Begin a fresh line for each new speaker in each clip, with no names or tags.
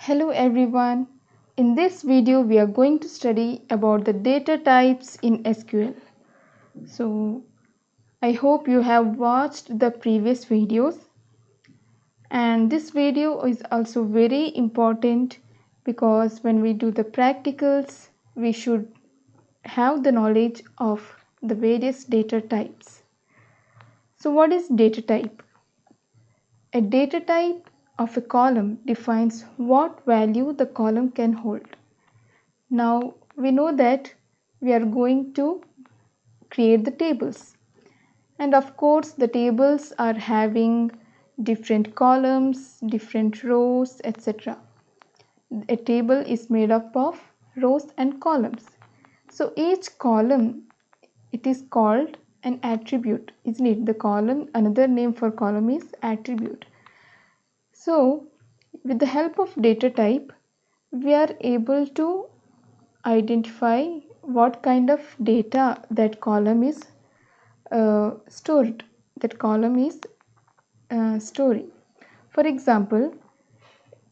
Hello everyone. In this video we are going to study about the data types in SQL. So I hope you have watched the previous videos, and this video is also very important because when we do the practicals we should have the knowledge of the various data types. So what is data type? A data type of a column defines what value the column can hold. Now we know that we are going to create the tables, and of course the tables are having different columns, different rows, etc. A table is made up of rows and columns. So each column, it is called an attribute, isn't it? The column, another name for column is attribute. So with the help of data type we are able to identify what kind of data that column is stored, that column is storing. For example,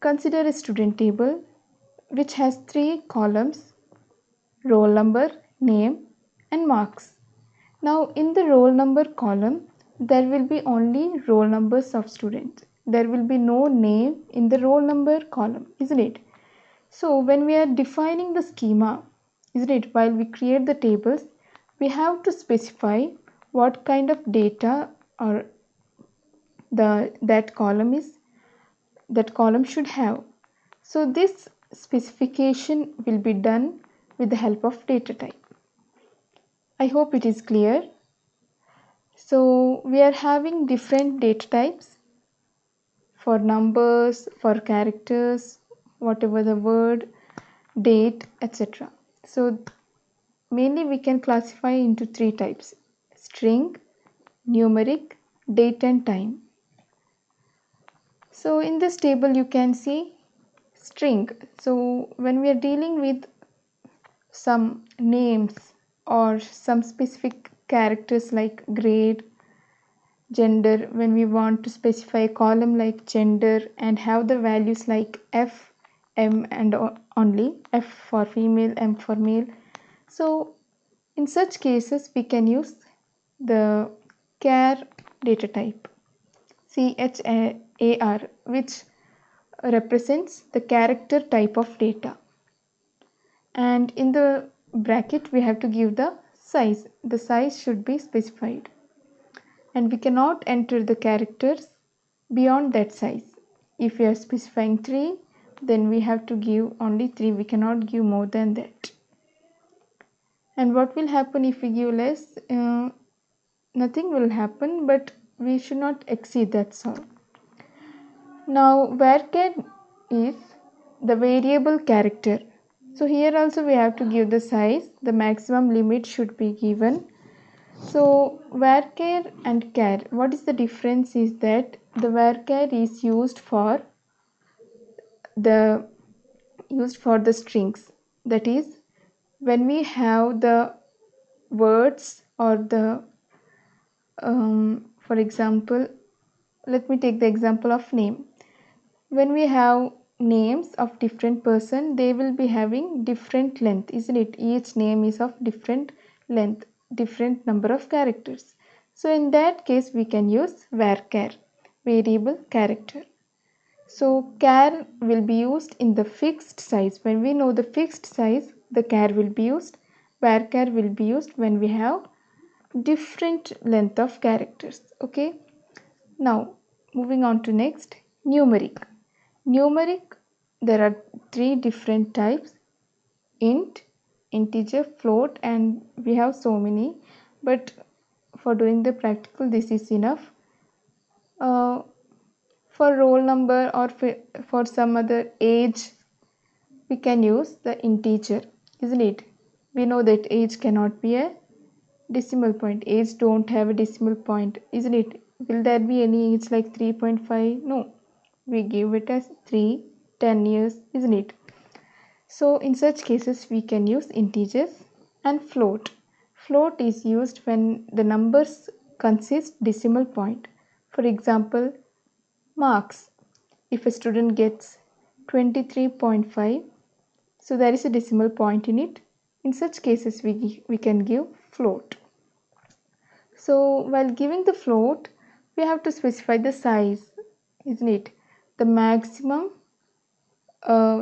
consider a student table which has three columns: roll number, name, and marks. Now in the roll number column there will be only roll numbers of students. There will be no name in the roll number column, isn't it? So when we are defining the schema, isn't it, while we create the tables, we have to specify what kind of data or that column should have. So this specification will be done with the help of data type. I hope it is clear. So we are having different data types for numbers, for characters, whatever the word, date, etc. So mainly we can classify into three types: string, numeric, date and time. So in this table you can see string. So when we are dealing with some names or some specific characters like grade, gender, when we want to specify a column like gender and have the values like F, M and only F for female, M for male. So in such cases we can use the char data type, CHAR, which represents the character type of data, and in the bracket we have to give the size. The size should be specified, and we cannot enter the characters beyond that size. If we are specifying 3, then we have to give only 3, we cannot give more than that. And what will happen if we give less? Nothing will happen, but we should not exceed, that's all. Now varchar is the variable character. So here also we have to give the size, the maximum limit should be given. So varchar and char, what is the difference is that the varchar is used for the strings. That is, when we have the words or the for example, let me take the example of name. When we have names of different person, they will be having different length, isn't it? Each name is of different length, different number of characters. So in that case we can use varchar, variable character. So char will be used in the fixed size. When we know the fixed size, the char will be used. Varchar will be used when we have different length of characters. Okay. Now moving on to next, numeric. Numeric, there are 3 different types: int, integer, float, and we have so many, but for doing the practical this is enough. For roll number or for some other age we can use the integer, isn't it? We know that age cannot be a decimal point. Age don't have a decimal point, isn't it? Will there be any age like 3.5? No, we give it as 3, 10 years, isn't it? So in such cases we can use integers. And float. Float is used when the numbers consist decimal point. For example, marks. If a student gets 23.5. So there is a decimal point in it. In such cases, we can give float. So while giving the float, we have to specify the size, isn't it? The maximum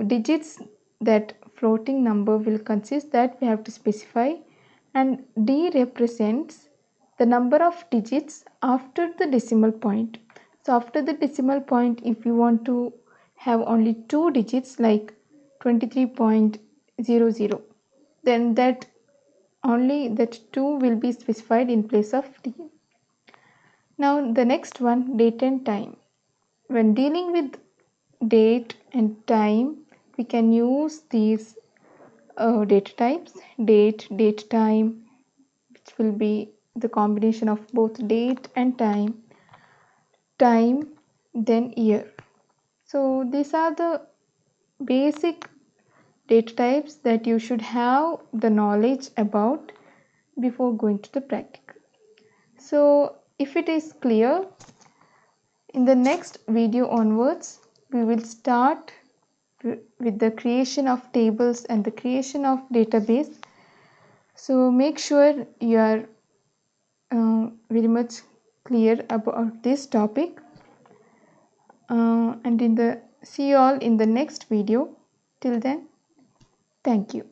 digits that floating number will consist, that we have to specify, and D represents the number of digits after the decimal point. So after the decimal point, if you want to have only 2 digits like 23.00, then that only that 2 will be specified in place of D. Now the next one, date and time. When dealing with date and time, we can use these data types: date, date time, which will be the combination of both date and time, then year. So these are the basic data types that you should have the knowledge about before going to the practical. So if it is clear, in the next video onwards, we will start with the creation of tables and the creation of database. So make sure you are very much clear about this topic, and see you all in the next video. Till then, thank you.